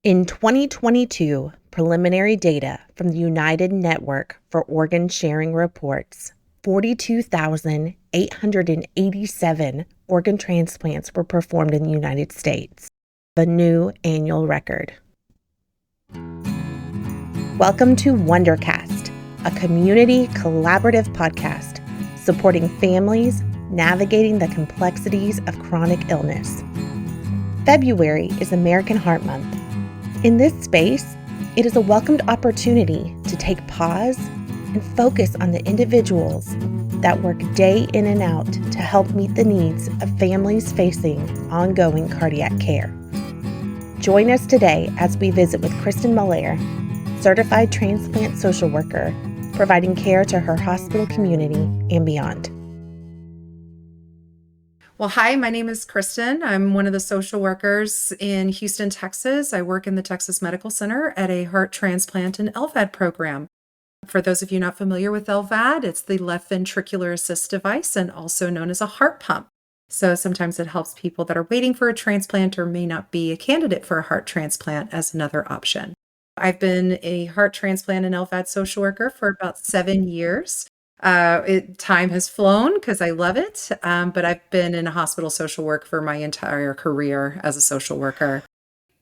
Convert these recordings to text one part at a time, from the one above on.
In 2022, preliminary data from the United Network for Organ Sharing reports 42,887 organ transplants were performed in the United States, the new annual record. Welcome to Wondercast, a community collaborative podcast supporting families navigating the complexities of chronic illness. February is American Heart Month. In this space, it is a welcomed opportunity to take pause and focus on the individuals that work day in and out to help meet the needs of families facing ongoing cardiac care. Join us today as we visit with Kristin Malaer, Certified Transplant Social Worker, providing care to her hospital community and beyond. Well, hi, my name is Kristin. I'm one of the social workers in Houston, Texas. I work in the Texas Medical Center at a heart transplant and LVAD program. For those of you not familiar with LVAD, it's the left ventricular assist device and also known as a heart pump. So sometimes it helps people that are waiting for a transplant or may not be a candidate for a heart transplant as another option. I've been a heart transplant and LVAD social worker for about 7 years. Time has flown because I love it, but I've been in a hospital social work for my entire career as a social worker.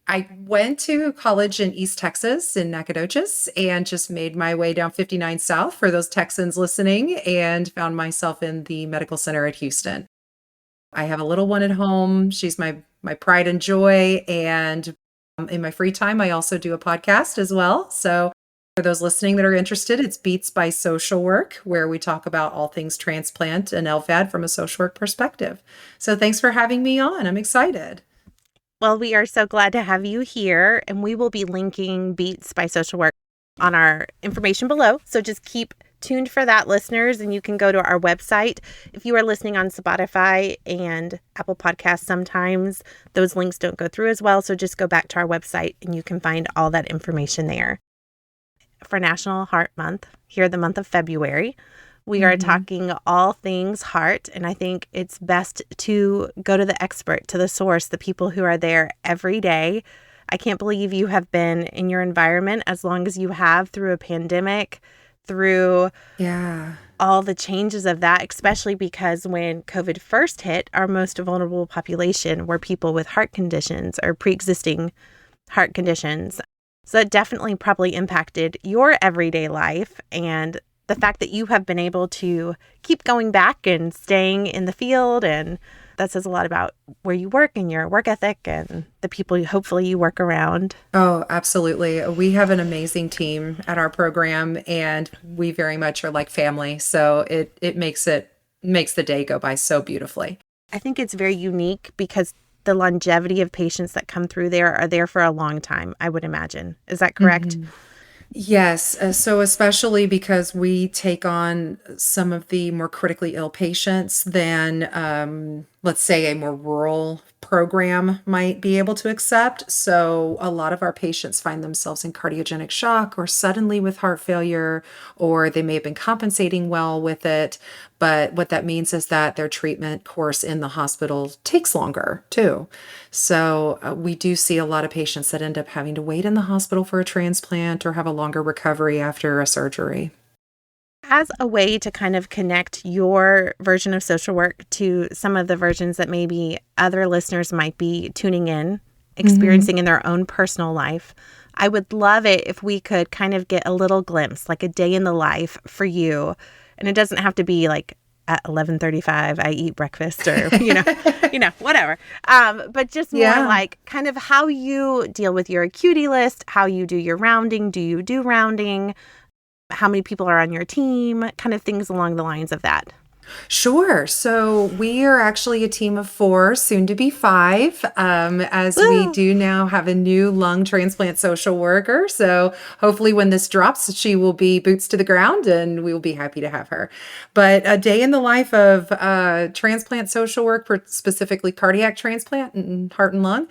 I went to college in East Texas in Nacogdoches and just made my way down 59 South for those Texans listening and found myself in the medical center at Houston. I have a little one at home. She's my pride and joy. And in my free time, I also do a podcast as well. So for those listening that are interested, it's Beats by Social Work, where we talk about all things transplant and LVAD from a social work perspective. So thanks for having me on. I'm excited. Well, we are so glad to have you here, and we will be linking Beats by Social Work on our information below. So just keep tuned for that, listeners, and you can go to our website. If you are listening on Spotify and Apple Podcasts, sometimes those links don't go through as well. So just go back to our website and you can find all that information there. For National Heart Month, here the month of February, we are talking all things heart, and I think it's best to go to the expert, to the source, the people who are there every day. I can't believe you have been in your environment as long as you have through a pandemic, through all the changes of that, especially because when COVID first hit, our most vulnerable population were people with heart conditions or pre-existing heart conditions. So that definitely probably impacted your everyday life, and the fact that you have been able to keep going back and staying in the field, and that says a lot about where you work and your work ethic and the people hopefully you work around. Oh, absolutely. We have an amazing team at our program, and we very much are like family. So it makes the day go by so beautifully. I think it's very unique because the longevity of patients that come through there are there for a long time, I would imagine. Is that correct? Yes. So especially because we take on some of the more critically ill patients than, let's say, a more rural program might be able to accept. So a lot of our patients find themselves in cardiogenic shock or suddenly with heart failure, or they may have been compensating well with it. But what that means is that their treatment course in the hospital takes longer too. So we do see a lot of patients that end up having to wait in the hospital for a transplant or have a longer recovery after a surgery. As a way to kind of connect your version of social work to some of the versions that maybe other listeners might be tuning in, experiencing in their own personal life, I would love it if we could kind of get a little glimpse, like a day in the life for you. And it doesn't have to be like at 11:35, I eat breakfast or, whatever. But just more like kind of how you deal with your acuity list, how you do your rounding. Do you do rounding? How many people are on your team? Kind of things along the lines of that. Sure. So we are actually a team of 4, soon to be 5, as we do now have a new lung transplant social worker. So hopefully when this drops, she will be boots to the ground and we will be happy to have her. But a day in the life of transplant social work for specifically cardiac transplant and heart and lung.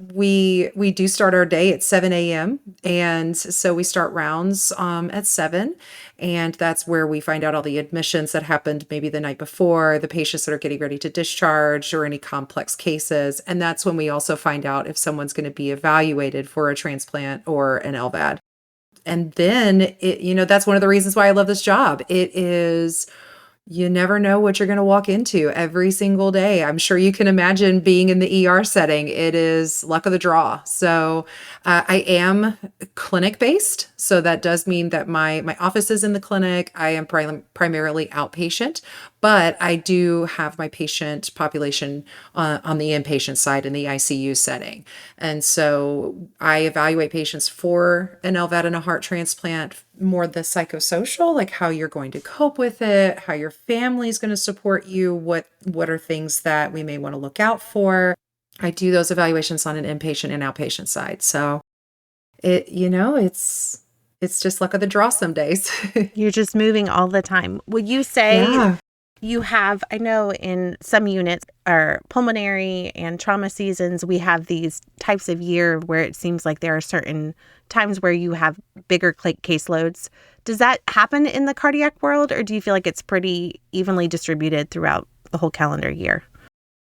We do start our day at 7 a.m. And so we start rounds at 7. And that's where we find out all the admissions that happened maybe the night before, the patients that are getting ready to discharge, or any complex cases. And that's when we also find out if someone's going to be evaluated for a transplant or an LVAD. And then, that's one of the reasons why I love this job. You never know what you're going to walk into every single day. I'm sure you can imagine being in the ER setting. It is luck of the draw. So I am clinic based. So that does mean that my office is in the clinic. I am primarily outpatient, but I do have my patient population on the inpatient side in the ICU setting. And so I evaluate patients for an LVAD and a heart transplant, more the psychosocial, like how you're going to cope with it, how your family is going to support you, what are things that we may want to look out for. I do those evaluations on an inpatient and outpatient side. So it's just luck of the draw some days. You're just moving all the time. Would you say Yeah. you have, I know in some units, our pulmonary and trauma seasons, we have these types of year where it seems like there are certain times where you have bigger caseloads. Does that happen in the cardiac world, or do you feel like it's pretty evenly distributed throughout the whole calendar year?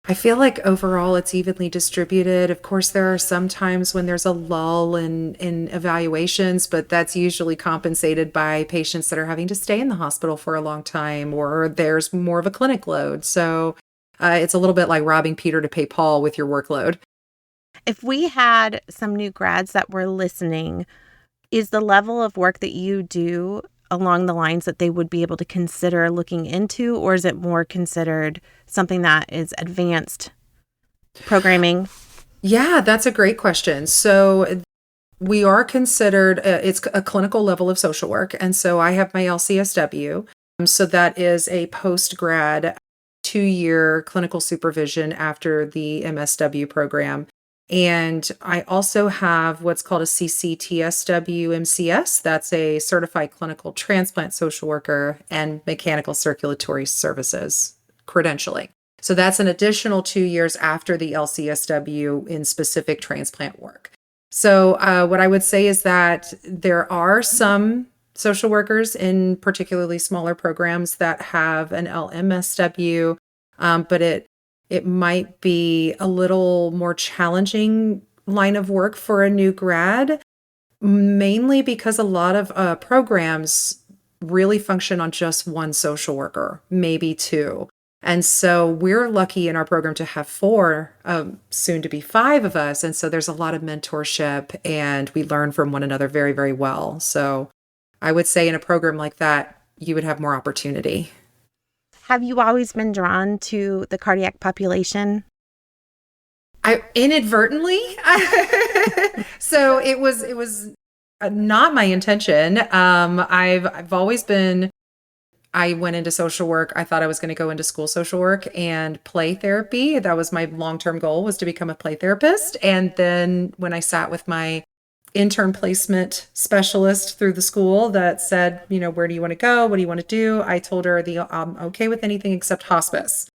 I feel like overall it's evenly distributed. Of course, there are some times when there's a lull in evaluations, but that's usually compensated by patients that are having to stay in the hospital for a long time, or there's more of a clinic load. So it's a little bit like robbing Peter to pay Paul with your workload. If we had some new grads that were listening, is the level of work that you do along the lines that they would be able to consider looking into, or is it more considered something that is advanced programming? Yeah, that's a great question. So we are considered, it's a clinical level of social work. And so I have my LCSW. So that is a post-grad 2-year clinical supervision after the MSW program. And I also have what's called a CCTSW MCS. That's a Certified Clinical Transplant Social Worker and Mechanical Circulatory Services credentialing. So that's an additional 2 years after the LCSW in specific transplant work. So what I would say is that there are some social workers in particularly smaller programs that have an LMSW, but it might be a little more challenging line of work for a new grad, mainly because a lot of programs really function on just one social worker, maybe 2. And so we're lucky in our program to have 4, soon to be 5 of us. And so there's a lot of mentorship and we learn from one another very, very well. So I would say in a program like that, you would have more opportunity. Have you always been drawn to the cardiac population? I inadvertently. So it was not my intention. I've always been. I went into social work. I thought I was going to go into school social work and play therapy. That was my long-term goal, was to become a play therapist. And then when I sat with my intern placement specialist through the school that said, where do you want to go? What do you want to do? I told her I'm okay with anything except hospice.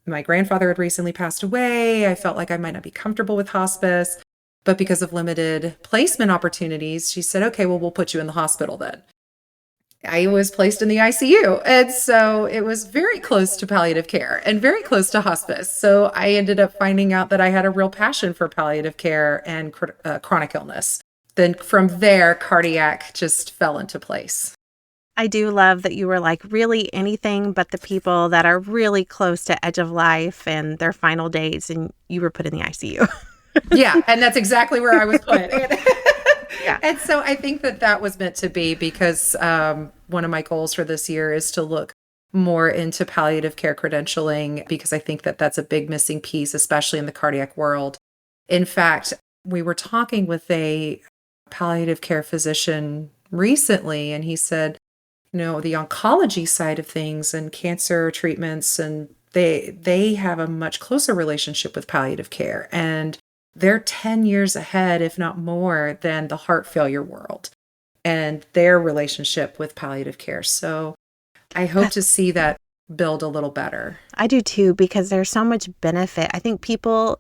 My grandfather had recently passed away. I felt like I might not be comfortable with hospice, but because of limited placement opportunities, she said, okay, well, we'll put you in the hospital then. I was placed in the ICU. And so it was very close to palliative care and very close to hospice. So I ended up finding out that I had a real passion for palliative care and chronic illness. Then from there, cardiac just fell into place. I do love that you were like, really anything but the people that are really close to edge of life and their final days, and you were put in the ICU. Yeah, and that's exactly where I was put. Yeah. And so I think that was meant to be, because one of my goals for this year is to look more into palliative care credentialing, because I think that's a big missing piece, especially in the cardiac world. In fact, we were talking with a palliative care physician recently, and he said, the oncology side of things and cancer treatments, and they have a much closer relationship with palliative care. And they're 10 years ahead, if not more, than the heart failure world and their relationship with palliative care. So I hope to see that build a little better. I do too, because there's so much benefit. I think people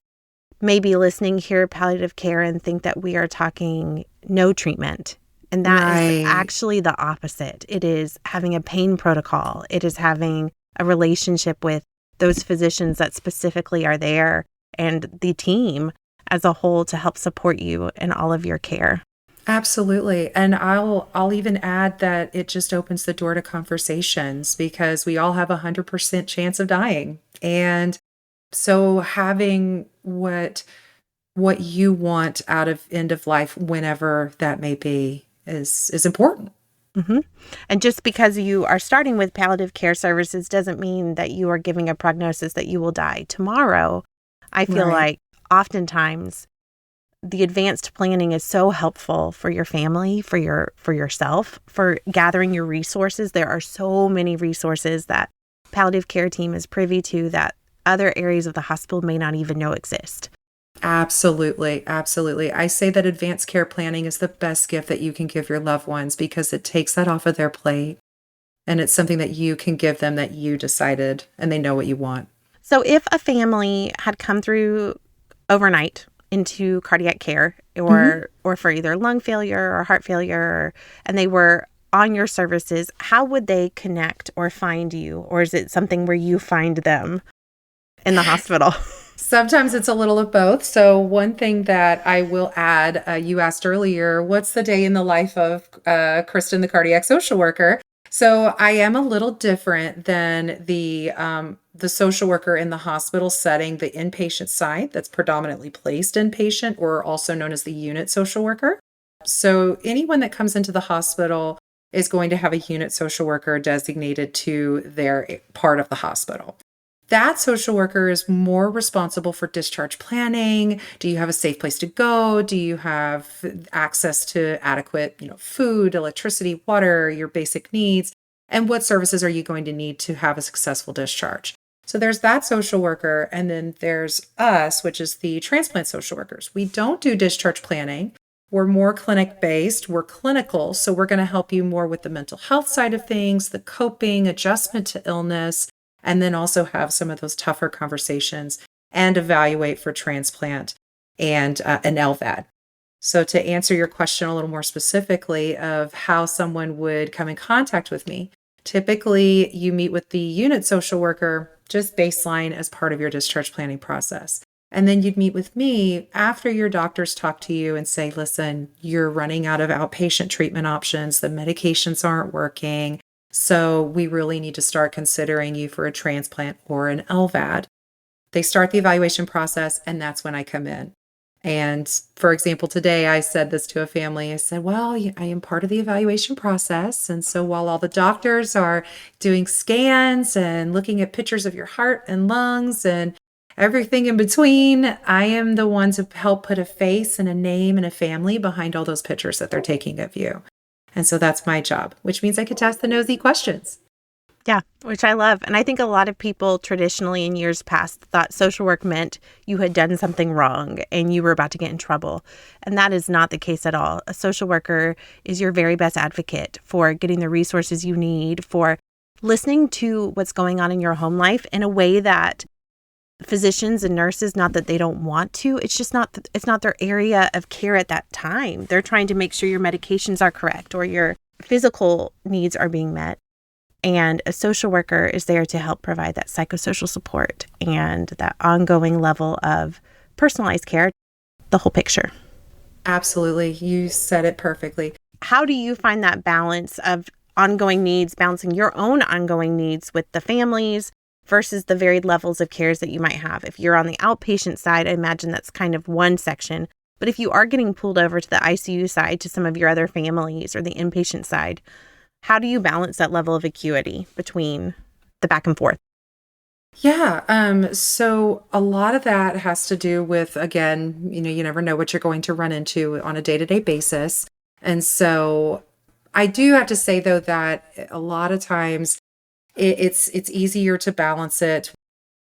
may be listening here, palliative care, and think that we are talking no treatment. And that is Right. actually the opposite. It is having a pain protocol. It is having a relationship with those physicians that specifically are there and the team as a whole to help support you in all of your care. Absolutely. And I'll even add that it just opens the door to conversations because we all have 100% chance of dying. And so having what you want out of end of life, whenever that may be, is important. hmm And just because you are starting with palliative care services doesn't mean that you are giving a prognosis that you will die tomorrow. I feel Right. like oftentimes the advanced planning is so helpful for your family, for yourself, for gathering your resources. There are so many resources that palliative care team is privy to that other areas of the hospital may not even know exist. Absolutely. Absolutely. I say that advanced care planning is the best gift that you can give your loved ones because it takes that off of their plate and it's something that you can give them that you decided and they know what you want. So if a family had come through overnight into cardiac care Mhm. or for either lung failure or heart failure and they were on your services, how would they connect or find you? Or is it something where you find them in the hospital? Sometimes it's a little of both. So, one thing that I will add, you asked earlier, what's the day in the life of Kristin, the cardiac social worker? So, I am a little different than the social worker in the hospital setting, the inpatient side that's predominantly placed inpatient, or also known as the unit social worker. So, anyone that comes into the hospital is going to have a unit social worker designated to their part of the hospital. That social worker is more responsible for discharge planning. Do you have a safe place to go? Do you have access to adequate, food, electricity, water, your basic needs? And what services are you going to need to have a successful discharge? So there's that social worker. And then there's us, which is the transplant social workers. We don't do discharge planning. We're more clinic based. We're clinical. So we're going to help you more with the mental health side of things, the coping, adjustment to illness, and then also have some of those tougher conversations and evaluate for transplant and an LVAD. So to answer your question a little more specifically of how someone would come in contact with me, typically you meet with the unit social worker just baseline as part of your discharge planning process. And then you'd meet with me after your doctors talk to you and say, listen, you're running out of outpatient treatment options. The medications aren't working. So we really need to start considering you for a transplant or an LVAD. They start the evaluation process, and that's when I come in. And for example, today I said this to a family. I said, well, I am part of the evaluation process. And so while all the doctors are doing scans and looking at pictures of your heart and lungs and everything in between, I am the one to help put a face and a name and a family behind all those pictures that they're taking of you. And so that's my job, which means I get to ask the nosy questions. Yeah, which I love. And I think a lot of people traditionally in years past thought social work meant you had done something wrong and you were about to get in trouble. And that is not the case at all. A social worker is your very best advocate for getting the resources you need, for listening to what's going on in your home life in a way that physicians and nurses, not that they don't want to, it's not their area of care at that time. They're trying to make sure your medications are correct or your physical needs are being met. And a social worker is there to help provide that psychosocial support and that ongoing level of personalized care, the whole picture. Absolutely. You said it perfectly. How do you find that balance of ongoing needs, balancing your own ongoing needs with the families versus the varied levels of cares that you might have? If you're on the outpatient side, I imagine that's kind of one section. But if you are getting pulled over to the ICU side to some of your other families or the inpatient side, how do you balance that level of acuity between the back and forth? Yeah. So a lot of that has to do with, again, you never know what you're going to run into on a day-to-day basis. And so I do have to say though that a lot of times it's easier to balance it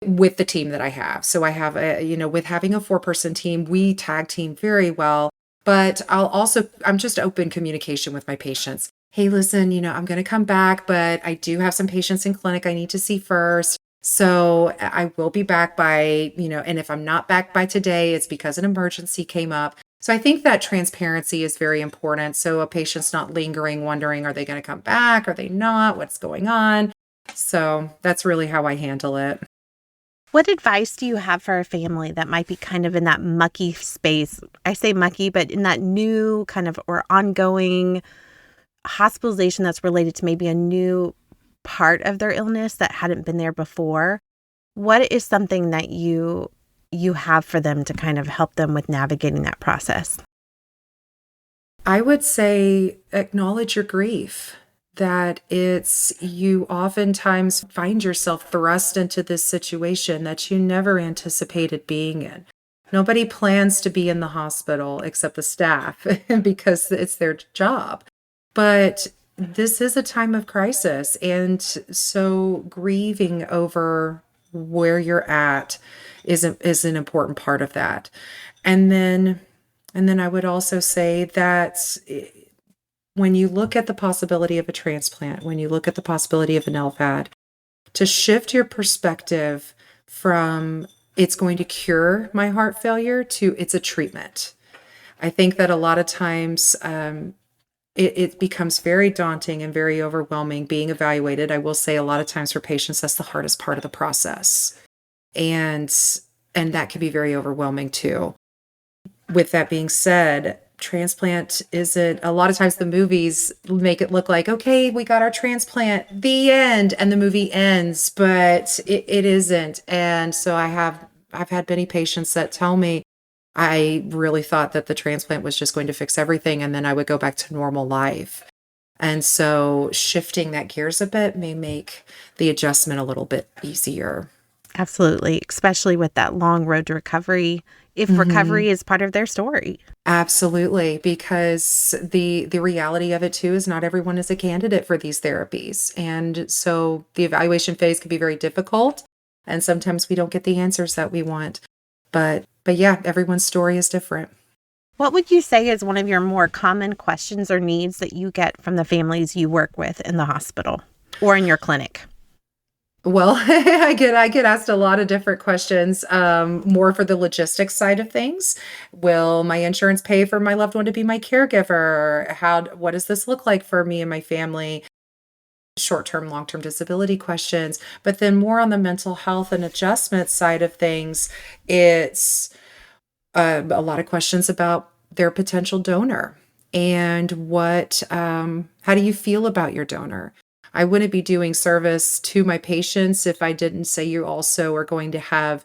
with the team that I have. So I have with having a 4-person team, we tag team very well, but I'm just open communication with my patients. Hey, listen, I'm going to come back, but I do have some patients in clinic I need to see first. So I will be back by, and if I'm not back by today, it's because an emergency came up. So I think that transparency is very important. So a patient's not lingering, wondering, are they going to come back? Are they not? What's going on? So that's really how I handle it. What advice do you have for a family that might be kind of in that mucky space? I say mucky, but in that new kind of or ongoing hospitalization that's related to maybe a new part of their illness that hadn't been there before. What is something that you have for them to kind of help them with navigating that process? I would say acknowledge your grief, that you oftentimes find yourself thrust into this situation that you never anticipated being in. Nobody plans to be in the hospital except the staff because it's their job. But this is a time of crisis. And so grieving over where you're at is an important part of that. And then I would also say that when you look at the possibility of a transplant, when you look at the possibility of an LVAD, to shift your perspective from it's going to cure my heart failure to it's a treatment. I think that a lot of times it becomes very daunting and very overwhelming being evaluated. I will say a lot of times for patients, that's the hardest part of the process. And that can be very overwhelming too. With that being said, transplant isn't, a lot of times the movies make it look like, okay, we got our transplant, the end, and the movie ends, but it isn't. And so I've had many patients that tell me, I really thought that the transplant was just going to fix everything, and then I would go back to normal life. And so shifting that gears a bit may make the adjustment a little bit easier. Absolutely, especially with that long road to recovery, if recovery is part of their story. Absolutely, because the reality of it too is not everyone is a candidate for these therapies. And so the evaluation phase can be very difficult, and sometimes we don't get the answers that we want. But yeah, everyone's story is different. What would you say is one of your more common questions or needs that you get from the families you work with in the hospital or in your clinic? Well, I get asked a lot of different questions, more for the logistics side of things. Will my insurance pay for my loved one to be my caregiver? What does this look like for me and my family? Short-term, long-term disability questions. But then more on the mental health and adjustment side of things, it's a lot of questions about their potential donor and how do you feel about your donor? I wouldn't be doing service to my patients if I didn't say you also are going to have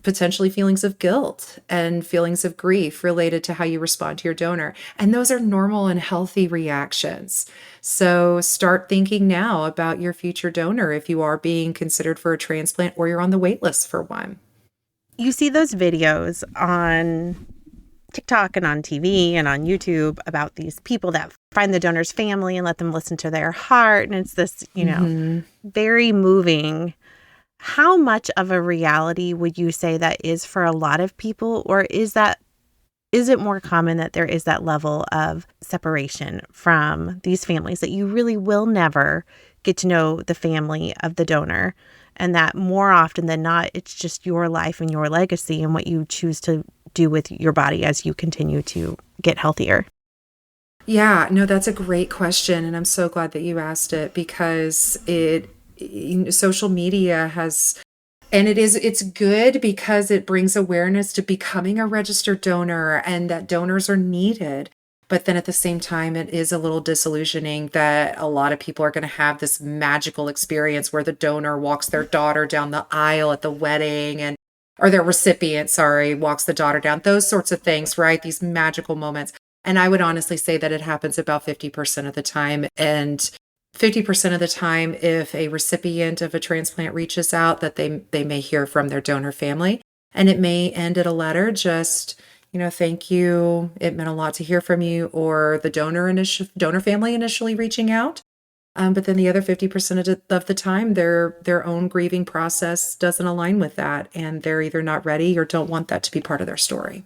potentially feelings of guilt and feelings of grief related to how you respond to your donor. And those are normal and healthy reactions. So start thinking now about your future donor if you are being considered for a transplant or you're on the wait list for one. You see those videos on TikTok and on TV and on YouTube about these people that find the donor's family and let them listen to their heart. And it's this, very moving. How much of a reality would you say that is for a lot of people? Or is it more common that there is that level of separation from these families that you really will never get to know the family of the donor? And that more often than not, it's just your life and your legacy and what you choose to do with your body as you continue to get healthier. Yeah, no, that's a great question. And I'm so glad that you asked it because social media it's good because it brings awareness to becoming a registered donor and that donors are needed. But then at the same time, it is a little disillusioning that a lot of people are going to have this magical experience where the donor walks their daughter down the aisle at the wedding or their recipient, walks the daughter down, those sorts of things, right? These magical moments. And I would honestly say that it happens about 50% of the time. And 50% of the time, if a recipient of a transplant reaches out, that they may hear from their donor family. And it may end at a letter, just, thank you. It meant a lot to hear from you, or the donor family initially reaching out. But then the other 50% of the time, their own grieving process doesn't align with that. And they're either not ready or don't want that to be part of their story.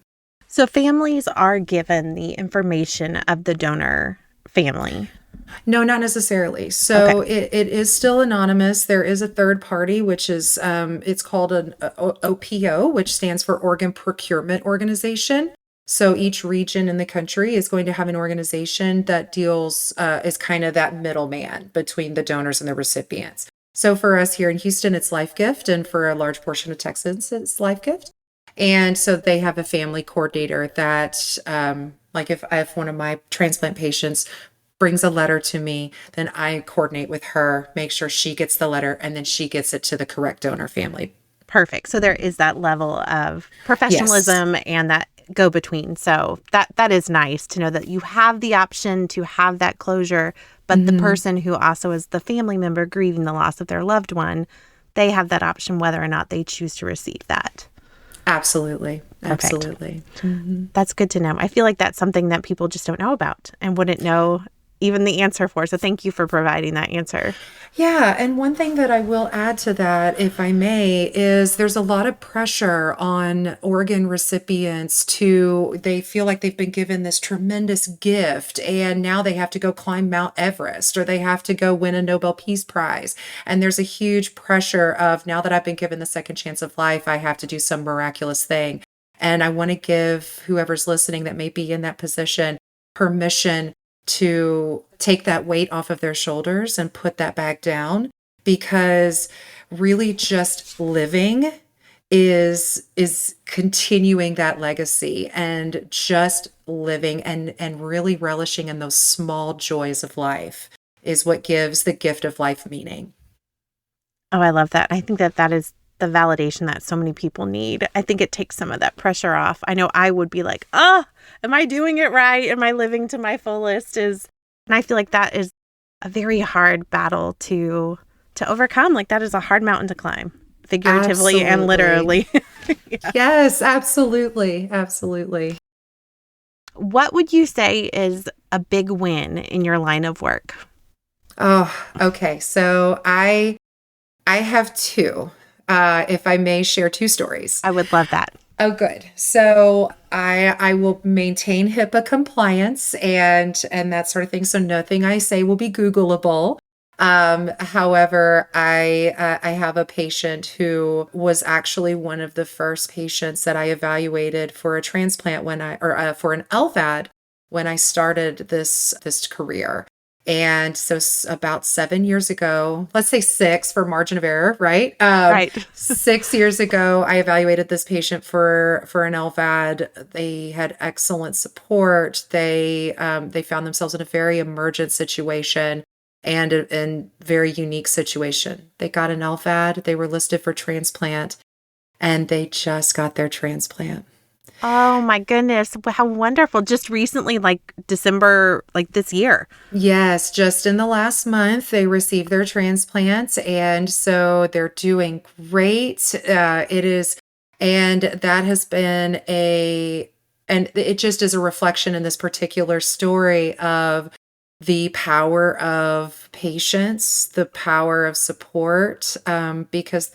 So families are given the information of the donor family. No, not necessarily. Okay. So it is still anonymous. There is a third party, which is it's called an OPO, which stands for Organ Procurement Organization. So each region in the country is going to have an organization that deals is kind of that middleman between the donors and the recipients. So for us here in Houston, it's Life Gift, and for a large portion of Texas, it's Life Gift. And so they have a family coordinator that, like if one of my transplant patients brings a letter to me, then I coordinate with her, make sure she gets the letter, and then she gets it to the correct donor family. Perfect. So there is that level of Yes. professionalism and that go between. So that is nice to know that you have the option to have that closure, but the Hmm. person who also is the family member grieving the loss of their loved one, they have that option whether or not they choose to receive that. Absolutely. Perfect. Absolutely. Hmm. That's good to know. I feel like that's something that people just don't know about and wouldn't know even the answer for. So thank you for providing that answer. Yeah, and one thing that I will add to that, if I may, is there's a lot of pressure on organ recipients they feel like they've been given this tremendous gift and now they have to go climb Mount Everest or they have to go win a Nobel Peace Prize. And there's a huge pressure of now that I've been given the second chance of life, I have to do some miraculous thing. And I want to give whoever's listening that may be in that position permission to take that weight off of their shoulders and put that back down, because really just living is continuing that legacy, and just living and really relishing in those small joys of life is what gives the gift of life meaning. Oh, I love that. I think that is the validation that so many people need. I think it takes some of that pressure off. I know I would be like, oh, am I doing it right? Am I living to my fullest? And I feel like that is a very hard battle to overcome. Like that is a hard mountain to climb, figuratively and Absolutely. literally. Yeah. Yes, absolutely. Absolutely. What would you say is a big win in your line of work? Oh, okay. So I have two, if I may share two stories. I would love that. Oh, good. So I will maintain HIPAA compliance and that sort of thing. So nothing I say will be Googleable. However, I have a patient who was actually one of the first patients that I evaluated for a transplant for an LVAD when I started this career. And so about 7 years ago, let's say six for margin of error, right? Right. 6 years ago, I evaluated this patient for an LVAD. They had excellent support. They found themselves in a very emergent situation and a very unique situation. They got an LVAD. They were listed for transplant, and they just got their transplant. Oh my goodness. How wonderful. Just recently, like December, like this year. Yes, just in the last month, they received their transplant. And so they're doing great. And that has been and it just is a reflection in this particular story of the power of patience, the power of support, because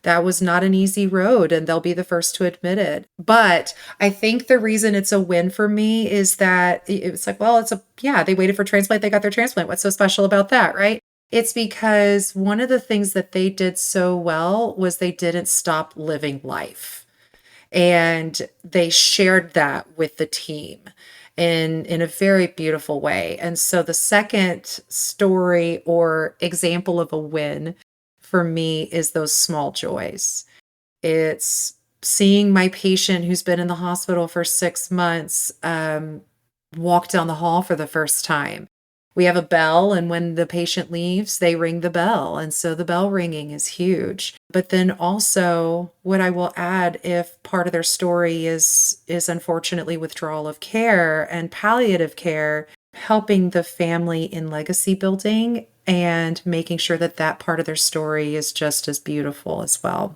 that was not an easy road, and they'll be the first to admit it. But I think the reason it's a win for me is that it's like, well, yeah, they waited for transplant, they got their transplant. What's so special about that, right? It's because one of the things that they did so well was they didn't stop living life. And they shared that with the team in a very beautiful way. And so the second story or example of a win for me is those small joys. It's seeing my patient who's been in the hospital for 6 months walk down the hall for the first time. We have a bell, and when the patient leaves, they ring the bell. And so the bell ringing is huge. But then also, what I will add, if part of their story is unfortunately withdrawal of care and palliative care, helping the family in legacy building and making sure that that part of their story is just as beautiful as well.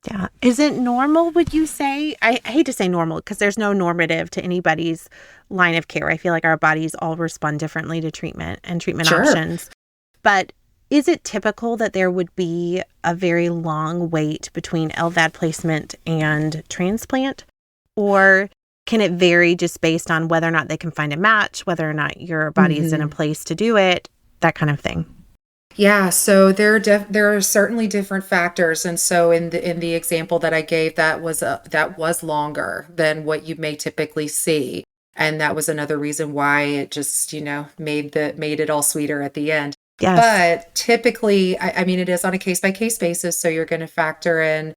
Yeah. Is it normal, would you say? I hate to say normal because there's no normative to anybody's line of care. I feel like our bodies all respond differently to treatment and treatment Sure. options. But is it typical that there would be a very long wait between LVAD placement and transplant? Or can it vary just based on whether or not they can find a match, whether or not your body is in a place to do it, that kind of thing? Yeah, so there are certainly different factors, and so in the example that I gave, that was longer than what you may typically see, and that was another reason why it just made it all sweeter at the end. Yes. But typically, I mean, it is on a case by case basis, so you're going to factor in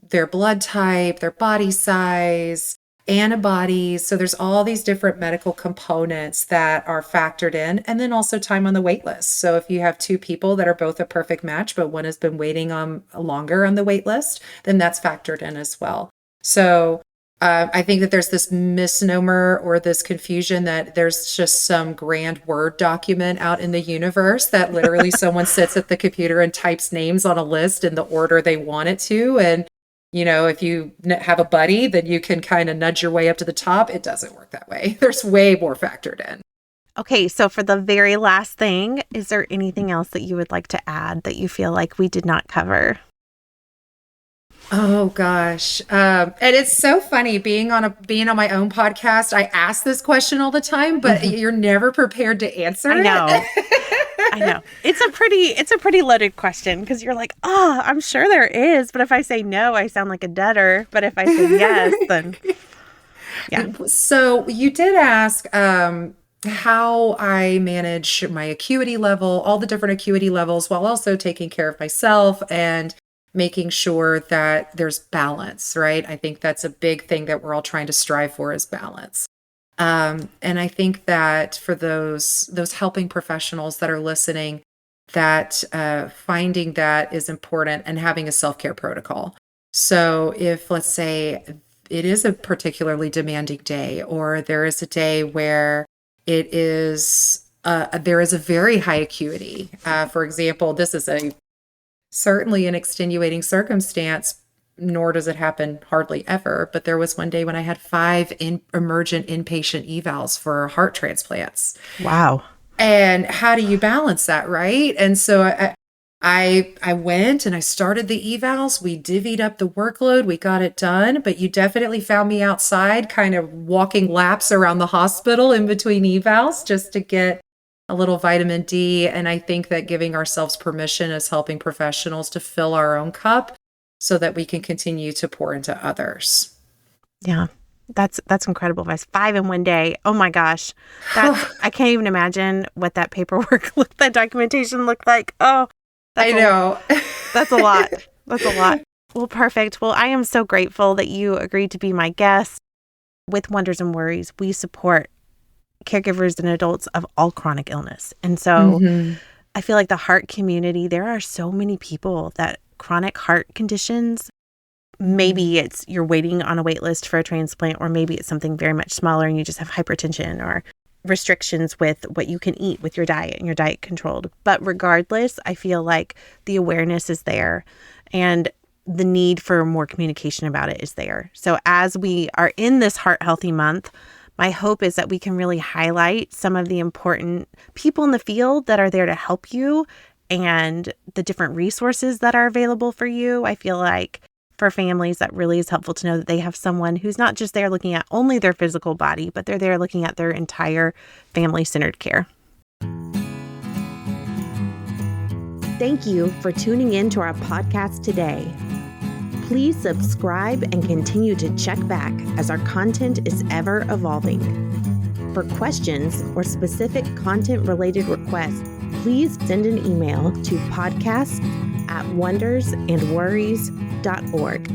their blood type, their body size, antibodies. So there's all these different medical components that are factored in, and then also time on the wait list. So if you have two people that are both a perfect match, but one has been waiting on longer on the wait list, then that's factored in as well. So I think that there's this misnomer or this confusion that there's just some grand Word document out in the universe that literally someone sits at the computer and types names on a list in the order they want it to. And if you have a buddy, then you can kind of nudge your way up to the top. It doesn't work that way. There's way more factored in. Okay, so for the very last thing, is there anything else that you would like to add that you feel like we did not cover? Oh gosh. And it's so funny being on my own podcast. I ask this question all the time, but you're never prepared to answer it. I know. It's a pretty loaded question because you're like, I'm sure there is. But if I say no, I sound like a debtor. But if I say yes, then yeah. So you did ask how I manage my acuity level, all the different acuity levels, while also taking care of myself and making sure that there's balance, right? I think that's a big thing that we're all trying to strive for is balance. And I think that for those helping professionals that are listening, that finding that is important and having a self-care protocol. So if, let's say, it is a particularly demanding day, or there is a day where there is a very high acuity. For example, this is certainly an extenuating circumstance, nor does it happen hardly ever. But there was one day when I had 5 emergent inpatient evals for heart transplants. Wow. And how do you balance that, right? And so I went and I started the evals. We divvied up the workload. We got it done. But you definitely found me outside kind of walking laps around the hospital in between evals just to get a little vitamin D. And I think that giving ourselves permission as helping professionals to fill our own cup so that we can continue to pour into others. Yeah, that's incredible advice. 5 in one day. Oh my gosh. I can't even imagine what that paperwork that documentation looked like. Oh, I know. That's a lot. That's a lot. Well, perfect. Well, I am so grateful that you agreed to be my guest. With Wonders and Worries, we support caregivers and adults of all chronic illness. And so I feel like the heart community, there are so many people that chronic heart conditions, maybe it's you're waiting on a wait list for a transplant, or maybe it's something very much smaller and you just have hypertension or restrictions with what you can eat with your diet and your diet controlled. But regardless, I feel like the awareness is there and the need for more communication about it is there. So as we are in this Heart Healthy Month, my hope is that we can really highlight some of the important people in the field that are there to help you and the different resources that are available for you. I feel like for families, that really is helpful to know that they have someone who's not just there looking at only their physical body, but they're there looking at their entire family-centered care. Thank you for tuning in to our podcast today. Please subscribe and continue to check back as our content is ever evolving. For questions or specific content-related requests, please send an email to podcast@wondersandworries.org.